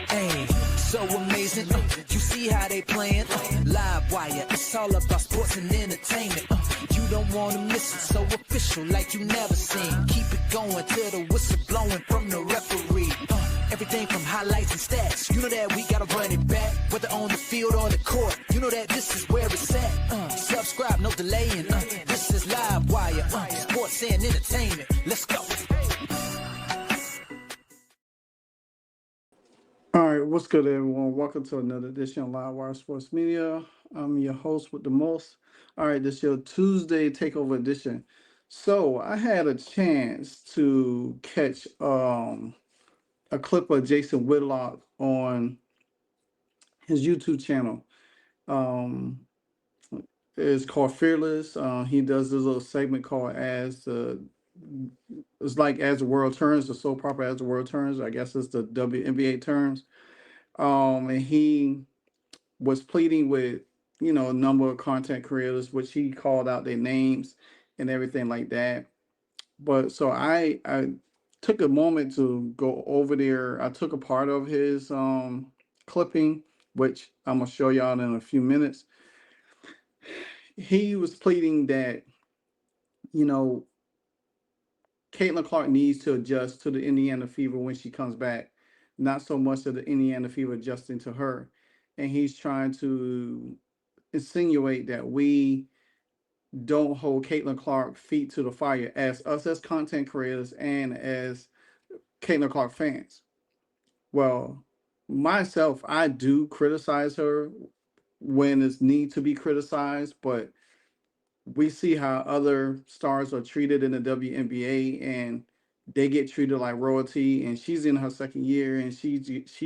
Hey, so amazing. You see how they playing? LiveWire, it's all about sports and entertainment. You don't want to miss it, so official like you never seen. Keep it going till the whistle blowing from the referee. Everything from highlights and stats. You know that we gotta run it back, whether on the field or the court. You know that this is where it's at. Subscribe, no delaying. This is LiveWire, sports and entertainment. Let's go. All right, what's good, everyone? Welcome to another edition of LiveWire Sports Media. I'm your host with the most. All right, this is your Tuesday Takeover edition. So I had a chance to catch a clip of Jason Whitlock on his YouTube channel. It's called Fearless. He does this little segment called it's like As the World Turns, the soap opera As the World Turns. I guess it's the WNBA terms. And he was pleading with, a number of content creators, which he called out their names and everything like that. But so I took a moment to go over there. I took a part of his clipping, which I'm gonna show y'all in a few minutes. He was pleading that, Caitlin Clark needs to adjust to the Indiana Fever when she comes back, not so much of the Indiana Fever adjusting to her. And he's trying to insinuate that we don't hold Caitlin Clark feet to the fire as us as content creators and as Caitlin Clark fans. Well, myself, I do criticize her when it's need to be criticized, but we see how other stars are treated in the WNBA, and they get treated like royalty, and she's in her second year and she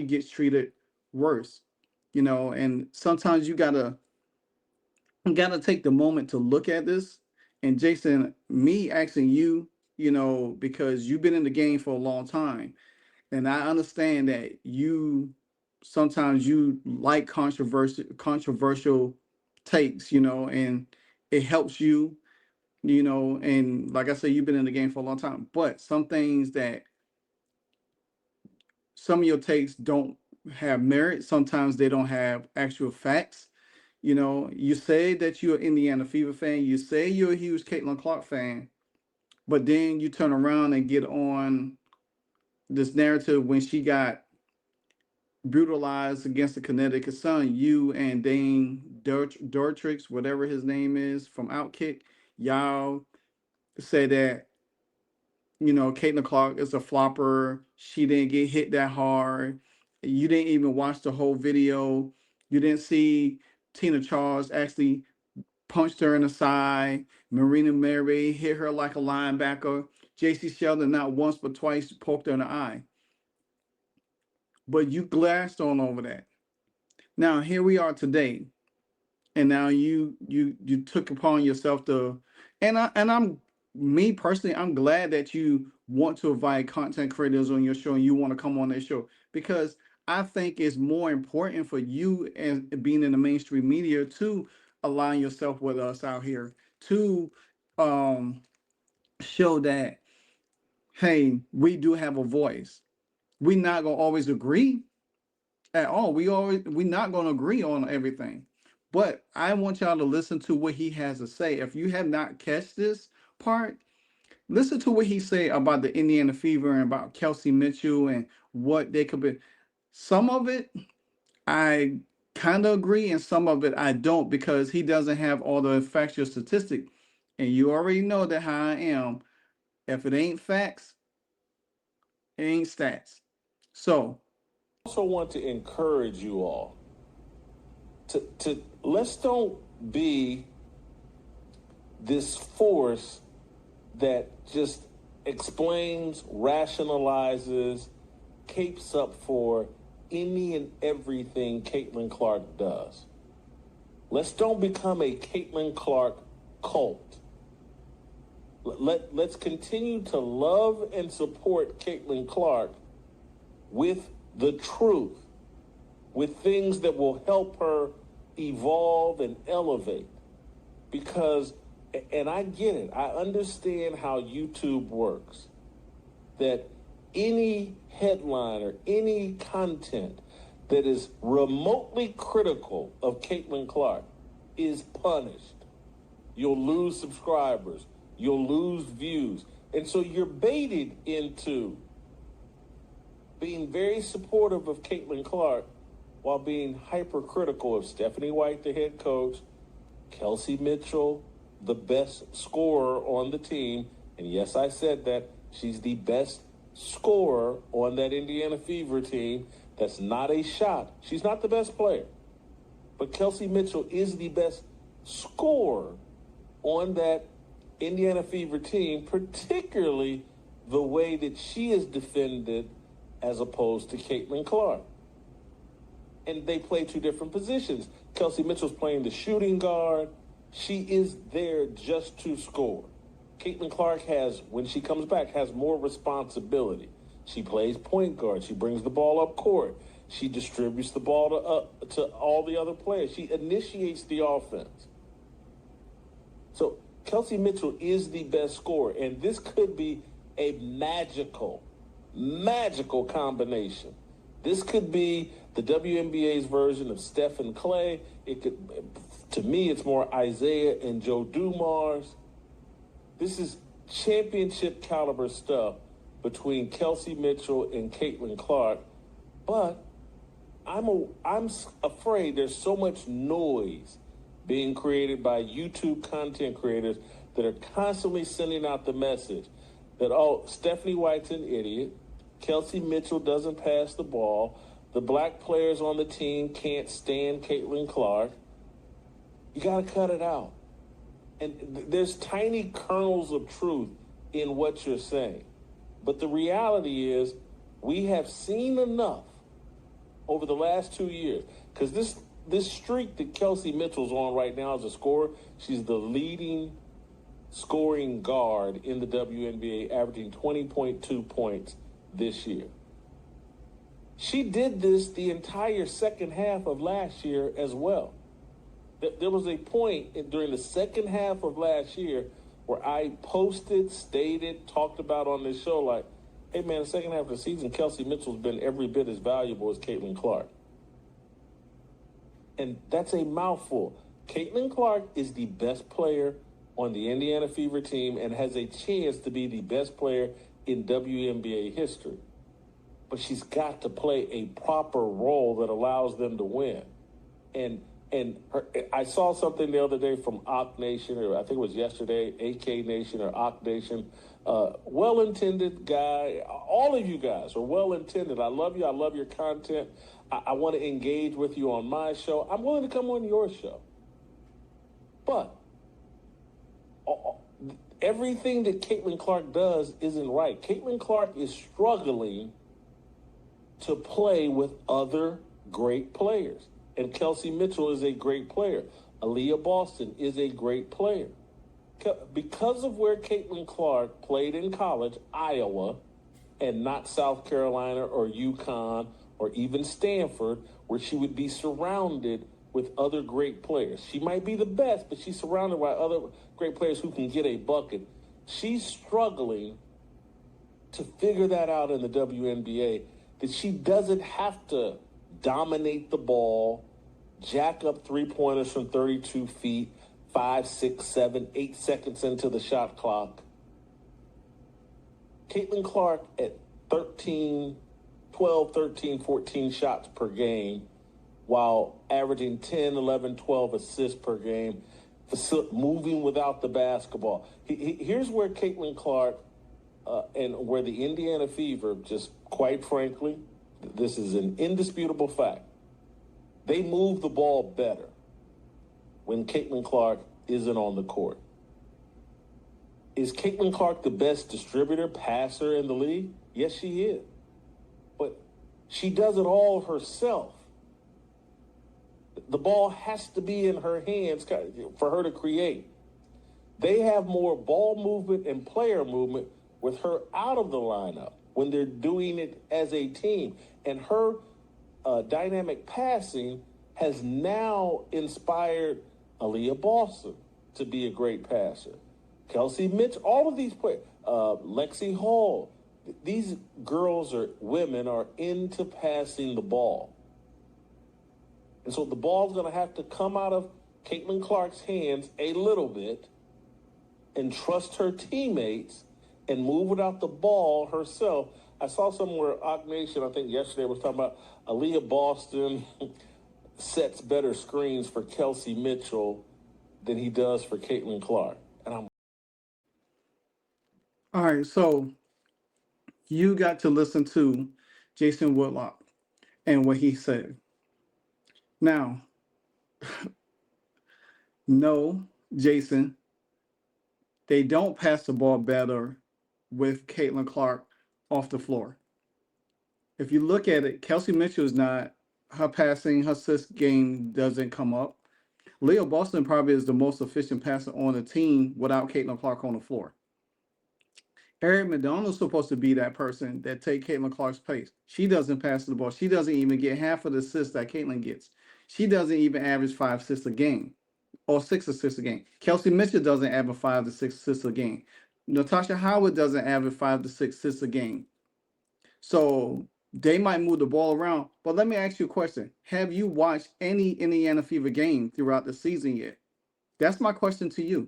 gets treated worse, and sometimes you gotta take the moment to look at this. And Jason, me asking you, because you've been in the game for a long time, and I understand that you sometimes you like controversial takes, and it helps you, and like I said, you've been in the game for a long time. But some of your takes don't have merit. Sometimes they don't have actual facts. You say that you're an Indiana Fever fan. You say you're a huge Caitlin Clark fan, but then you turn around and get on this narrative when she got brutalized against the Connecticut Sun. You and Dane Dortrix, whatever his name is, from Outkick, y'all say that, Caitlin Clark is a flopper. She didn't get hit that hard. You didn't even watch the whole video. You didn't see Tina Charles actually punched her in the side. Marina Mary hit her like a linebacker. J.C. Sheldon not once but twice poked her in the eye. But you glassed on over that. Now here we are today, and now you took upon yourself to, and I'm me personally, I'm glad that you want to invite content creators on your show and you want to come on their show, because I think it's more important for you as being in the mainstream media to align yourself with us out here to show that, hey, we do have a voice. We're not gonna always agree at all. We're not gonna agree on everything. But I want y'all to listen to what he has to say. If you have not catch this part, listen to what he say about the Indiana Fever and about Kelsey Mitchell and what they could be. Some of it I kind of agree, and some of it I don't, because he doesn't have all the factual statistics. And you already know that how I am. If it ain't facts, it ain't stats. So I also want to encourage you all to let's don't be this force that just explains, rationalizes, capes up for any and everything Caitlin Clark does. Let's don't become a Caitlin Clark cult. Let's continue to love and support Caitlin Clark with the truth, with things that will help her evolve and elevate. Because, and I get it, I understand how YouTube works, that any headline or any content that is remotely critical of Caitlin Clark is punished. You'll lose subscribers. You'll lose views. And so you're baited into being very supportive of Caitlin Clark while being hypercritical of Stephanie White, the head coach, Kelsey Mitchell, the best scorer on the team. And yes, I said that. She's the best scorer on that Indiana Fever team. That's not a shot. She's not the best player. But Kelsey Mitchell is the best scorer on that Indiana Fever team, particularly the way that she is defended as opposed to Caitlin Clark. And they play two different positions. Kelsey Mitchell's playing the shooting guard. She is there just to score. Caitlin Clark has, when she comes back, has more responsibility. She plays point guard. She brings the ball up court. She distributes the ball to all the other players. She initiates the offense. So Kelsey Mitchell is the best scorer, and this could be a magical combination. This could be the WNBA's version of Steph and Clay. It could, to me, it's more Isaiah and Joe Dumars. This is championship caliber stuff between Kelsey Mitchell and Caitlin Clark, but I'm afraid there's so much noise being created by YouTube content creators that are constantly sending out the message that, oh, Stephanie White's an idiot, Kelsey Mitchell doesn't pass the ball, the black players on the team can't stand Caitlin Clark. You got to cut it out. And there's tiny kernels of truth in what you're saying. But the reality is we have seen enough over the last 2 years, because this streak that Kelsey Mitchell's on right now as a scorer, she's the leading scoring guard in the WNBA, averaging 20.2 points this year. She did this the entire second half of last year as well. There was a point during the second half of last year where I posted, stated, talked about on this show, like, hey, man, the second half of the season, Kelsey Mitchell's been every bit as valuable as Caitlin Clark. And that's a mouthful. Caitlin Clark is the best player on the Indiana Fever team and has a chance to be the best player in WNBA history. But she's got to play a proper role that allows them to win. And I saw something the other day from Ock Nation, or I think it was yesterday, AK Nation or Ock Nation. Well-intended guy. All of you guys are well-intended. I love you. I love your content. I want to engage with you on my show. I'm willing to come on your show. But everything that Caitlin Clark does isn't right. Caitlin Clark is struggling to play with other great players. And Kelsey Mitchell is a great player. Aaliyah Boston is a great player. Because of where Caitlin Clark played in college, Iowa, and not South Carolina or UConn or even Stanford, where she would be surrounded with other great players. She might be the best, but she's surrounded by other great players who can get a bucket. She's struggling to figure that out in the WNBA, that she doesn't have to dominate the ball, jack up three-pointers from 32 feet, 5, 6, 7, 8 seconds into the shot clock. Caitlin Clark at 12, 13, 14 shots per game, while averaging 10, 11, 12 assists per game, moving without the basketball. Here's where Caitlin Clark and where the Indiana Fever, just quite frankly, this is an indisputable fact. They move the ball better when Caitlin Clark isn't on the court. Is Caitlin Clark the best distributor, passer in the league? Yes, she is. But she does it all herself. The ball has to be in her hands for her to create. They have more ball movement and player movement with her out of the lineup when they're doing it as a team. And her dynamic passing has now inspired Aaliyah Boston to be a great passer. Kelsey Mitchell, all of these players, Lexi Hall, these girls women are into passing the ball. And so the ball's going to have to come out of Caitlin Clark's hands a little bit and trust her teammates and move without the ball herself. I saw somewhere, Ock Nation, I think yesterday, was talking about Aaliyah Boston sets better screens for Kelsey Mitchell than he does for Caitlin Clark. And I'm All right, so you got to listen to Jason Whitlock and what he said. Now, no, Jason, they don't pass the ball better with Caitlin Clark off the floor. If you look at it, Kelsey Mitchell is not, her passing, her assist game doesn't come up. Leo Boston probably is the most efficient passer on the team without Caitlin Clark on the floor. Eric McDonald's supposed to be that person that take Caitlin Clark's place. She doesn't pass the ball. She doesn't even get half of the assists that Caitlin gets. She doesn't even average 5 assists a game or 6 assists a game. Kelsey Mitchell doesn't average 5 to 6 assists a game. Natasha Howard doesn't average 5 to 6 assists a game. So they might move the ball around. But let me ask you a question. Have you watched any Indiana Fever game throughout the season yet? That's my question to you.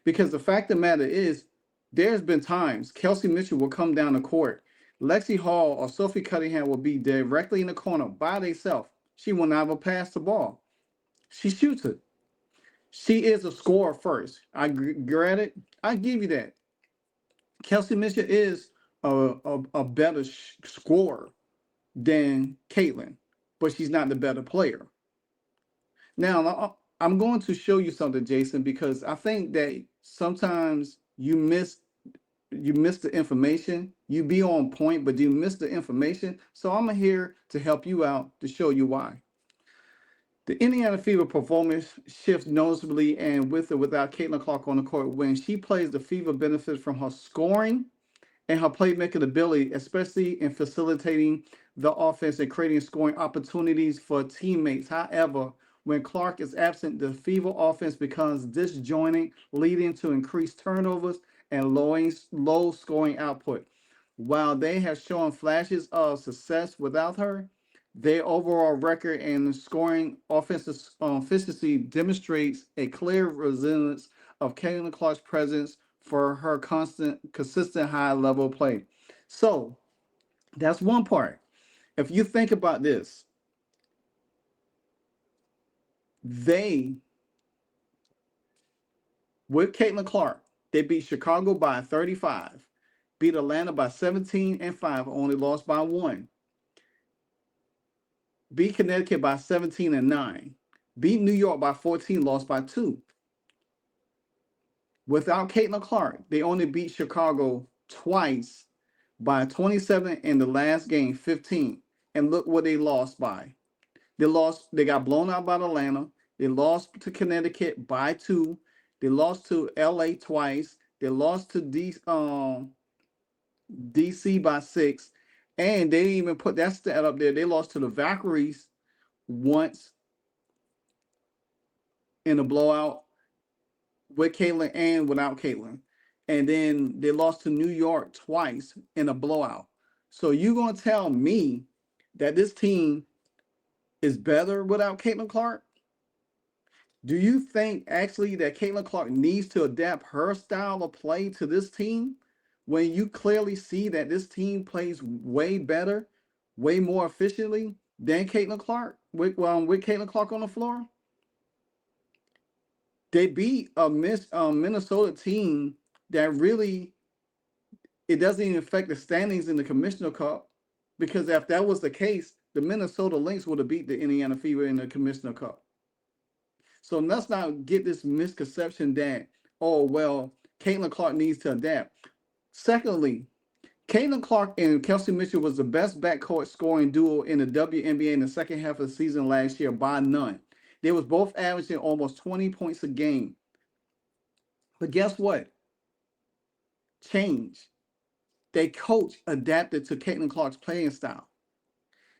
Because the fact of the matter is, there's been times Kelsey Mitchell will come down the court. Lexi Hall or Sophie Cunningham will be directly in the corner by themselves. She will never pass the ball. She shoots it. She is a scorer first. I granted, I give you that. Kelsey Mitchell is a better scorer than Caitlin, but she's not the better player. Now, I'm going to show you something, Jason, because I think that sometimes you miss the information. You be on point, but you miss the information. So I'm here to help you out to show you why. The Indiana Fever performance shifts noticeably, and with or without Caitlin Clark on the court. When she plays, the Fever benefits from her scoring and her playmaking ability, especially in facilitating the offense and creating scoring opportunities for teammates. However, when Clark is absent, the Fever offense becomes disjointed, leading to increased turnovers and low scoring output. While they have shown flashes of success without her, their overall record and scoring offensive efficiency demonstrates a clear resilience of Caitlin Clark's presence for her consistent high-level play. So that's one part. If you think about this, with Caitlin Clark, they beat Chicago by 35, beat Atlanta by 17-5, only lost by 1. Beat Connecticut by 17-9. Beat New York by 14, lost by 2. Without Caitlin Clark, they only beat Chicago twice by 27 in the last game, 15. And look what they lost by. They got blown out by Atlanta. They lost to Connecticut by 2. They lost to LA twice. They lost to DC by 6. And they didn't even put that stat up there. They lost to the Valkyries once in a blowout with Caitlin and without Caitlin. And then they lost to New York twice in a blowout. So you're going to tell me that this team is better without Caitlin Clark? Do you think actually that Caitlin Clark needs to adapt her style of play to this team when you clearly see that this team plays way better, way more efficiently than Caitlin Clark with Caitlin Clark on the floor? They beat a Minnesota team that really, it doesn't even affect the standings in the Commissioner Cup, because if that was the case, the Minnesota Lynx would have beat the Indiana Fever in the Commissioner Cup. So let's not get this misconception that, oh, well, Caitlin Clark needs to adapt. Secondly, Caitlin Clark and Kelsey Mitchell was the best backcourt scoring duo in the WNBA in the second half of the season last year by none. They was both averaging almost 20 points a game. But guess what? Change. Their coach adapted to Caitlin Clark's playing style,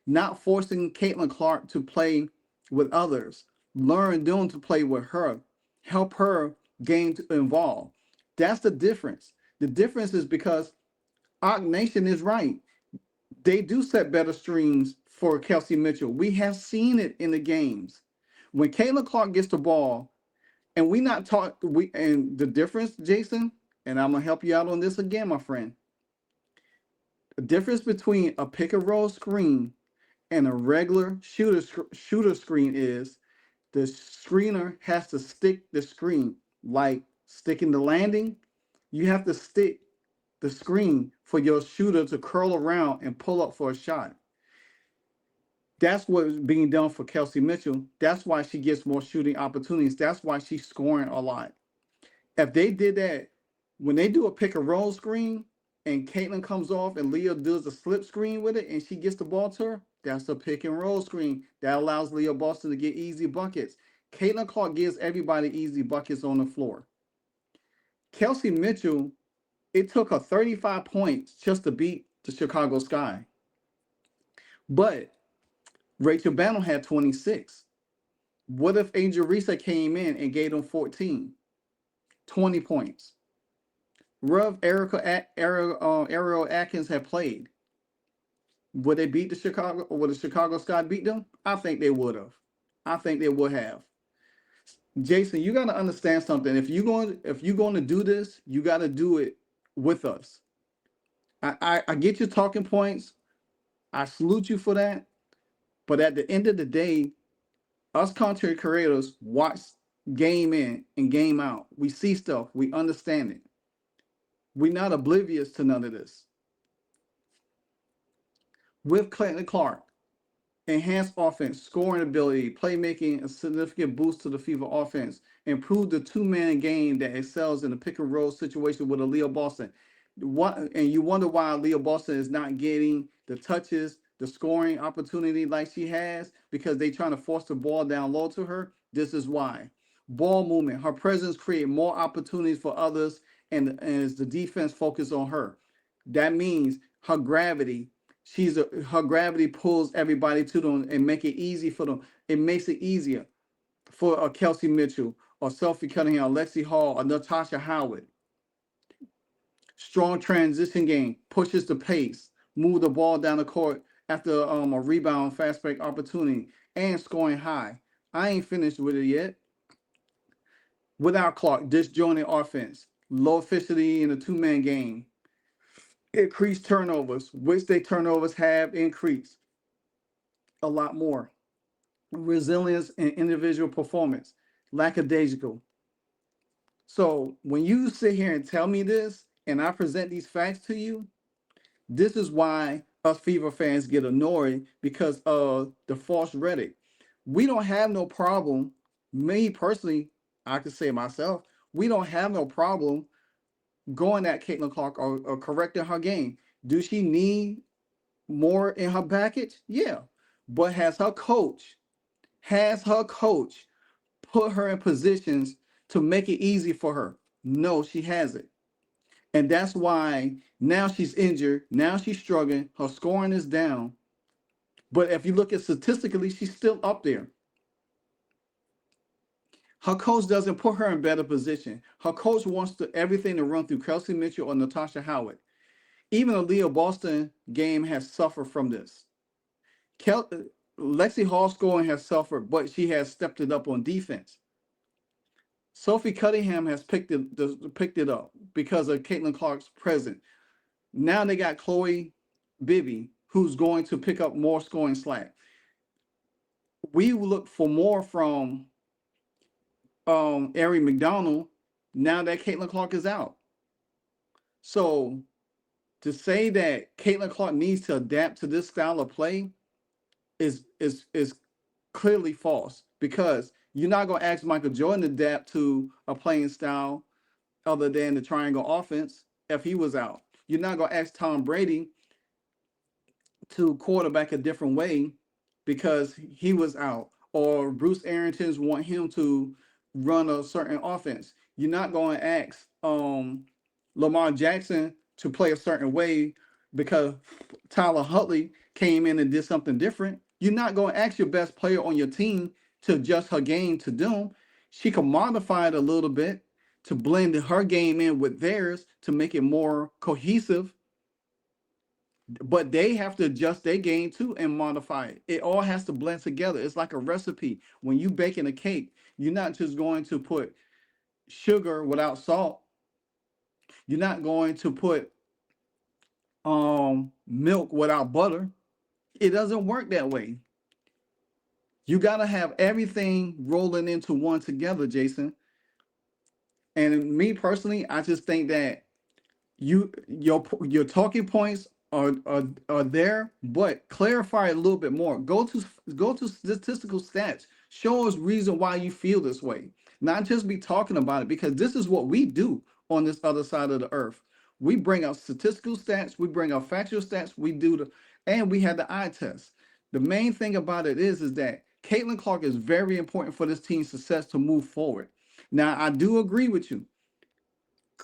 not forcing Caitlin Clark to play with others. Learn them to play with her, help her game to involve. That's the difference. The difference is because Ock Nation is right. They do set better screens for Kelsey Mitchell. We have seen it in the games. When Caitlin Clark gets the ball, and and the difference, Jason, and I'm gonna help you out on this again, my friend. The difference between a pick and roll screen and a regular shooter screen is the screener has to stick the screen, like sticking the landing. You have to stick the screen for your shooter to curl around and pull up for a shot. That's what's being done for Kelsey Mitchell. That's why she gets more shooting opportunities. That's why she's scoring a lot. If they did that, when they do a pick and roll screen and Caitlin comes off and Leah does a slip screen with it and she gets the ball to her, that's a pick and roll screen. That allows Leah Boston to get easy buckets. Caitlin Clark gives everybody easy buckets on the floor. Kelsey Mitchell, it took her 35 points just to beat the Chicago Sky. But Rachel Bannon had 26. What if Angel Risa came in and gave them 14? 20 points. Ariel Atkins had played. Would they beat the Chicago, or would the Chicago Sky beat them? I think they would have. I think they would have. Jason, you got to understand something. If you're going to do this, you got to do it with us. I get your talking points. I salute you for that. But at the end of the day, us content creators watch game in and game out. We see stuff. We understand it. We're not oblivious to none of this. With Caitlin Clark, enhanced offense, scoring ability, playmaking, a significant boost to the Fever offense, improve the two-man game that excels in the pick and roll situation with a Leah Boston. And you wonder why Leah Boston is not getting the touches, the scoring opportunity like she has, because they're trying to force the ball down low to her. This is why. Ball movement, her presence creates more opportunities for others, and as the defense focuses on her. That means her gravity. Her gravity pulls everybody to them and make it easy for them. It makes it easier for Kelsey Mitchell or Sophie Cunningham, Lexi Hall, or Natasha Howard. Strong transition game, pushes the pace, move the ball down the court after a rebound, fast break opportunity, and scoring high. I ain't finished with it yet. Without Clark, disjointed offense, low efficiency in the two-man game, increased turnovers, which they turnovers have increased a lot more. Resilience and individual performance, lackadaisical. So when you sit here and tell me this, and I present these facts to you, this is why us Fever fans get annoyed, because of the false rhetoric. We don't have no problem. Me personally, I could say myself, we don't have no problem going at Caitlin Clark or correcting her game. Do she need more in her package? Yeah. But has her coach put her in positions to make it easy for her? No, she hasn't. And that's why now she's injured. Now she's struggling. Her scoring is down. But if you look at statistically, she's still up there. Her coach doesn't put her in better position. Her coach wants everything to run through Kelsey Mitchell or Natasha Howard. Even the Leah Boston game has suffered from this. Lexi Hall scoring has suffered, but she has stepped it up on defense. Sophie Cunningham has picked it up because of Caitlin Clark's presence. Now they got Chloe Bibby, who's going to pick up more scoring slack. We look for more from Ari McDonald now that Caitlin Clark is out. So to say that Caitlin Clark needs to adapt to this style of play is clearly false, because you're not going to ask Michael Jordan to adapt to a playing style other than the triangle offense if he was out. You're not going to ask Tom Brady to quarterback a different way because he was out, or Bruce Arians want him to run a certain offense. You're not going to ask Lamar Jackson to play a certain way because Tyler Huntley came in and did something different. You're not going to ask your best player on your team to adjust her game to them. She can modify it a little bit to blend her game in with theirs to make it more cohesive. but they have to adjust their game too and modify it. It all has to blend together. It's like a recipe. When you baking a cake, you're not just going to put sugar without salt. You're not going to put milk without butter. It doesn't work that way. You got to have everything rolling into one together, Jason. And me personally, I just think that your talking points are there, but clarify it a little bit more. Go to statistical stats. Show us reason why you feel this way. Not just be talking about it, because this is what we do on this other side of the earth. We bring out statistical stats, we bring out factual stats, and we had the eye test. The main thing about it is that Caitlin Clark is very important for this team's success to move forward. Now, I do agree with you.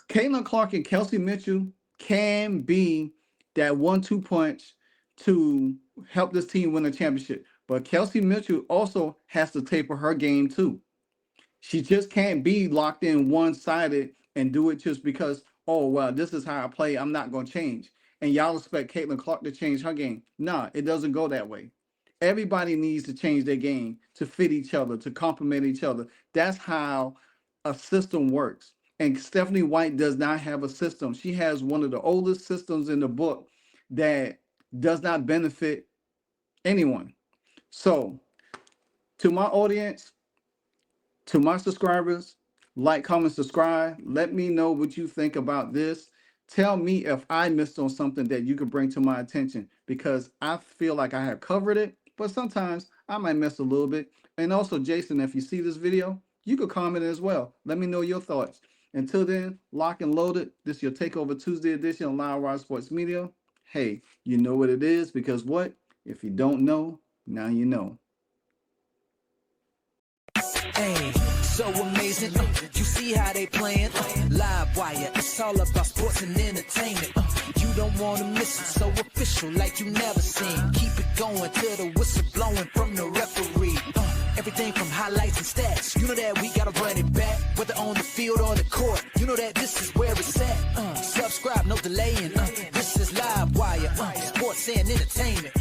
Caitlin Clark and Kelsey Mitchell can be that 1-2 punch to help this team win a championship. But Kelsey Mitchell also has to taper her game too. She just can't be locked in one-sided and do it just because, oh, well, this is how I play, I'm not going to change. And y'all expect Caitlin Clark to change her game. Nah, it doesn't go that way. Everybody needs to change their game to fit each other, to complement each other. That's how a system works. And Stephanie White does not have a system. She has one of the oldest systems in the book that does not benefit anyone. So, to my audience, to my subscribers, like, comment, subscribe. Let me know what you think about this. Tell me if I missed on something that you could bring to my attention, because I feel like I have covered it, but sometimes I might miss a little bit. And also, Jason, if you see this video, you could comment as well. Let me know your thoughts. Until then, lock and loaded. This is your Takeover Tuesday edition of LiveWire Sports Media. Hey, you know what it is, because what? If you don't know, now you know. Hey, so amazing. You see how they playing? LiveWire, it's all about sports and entertainment. You don't want to miss it, so official like you never seen. Keep it going till the whistle blowing from the referee. Everything from highlights and stats. You know that we gotta run it back, whether on the field or the court. You know that this is where it's at. Subscribe, no delaying. This is LiveWire, sports and entertainment.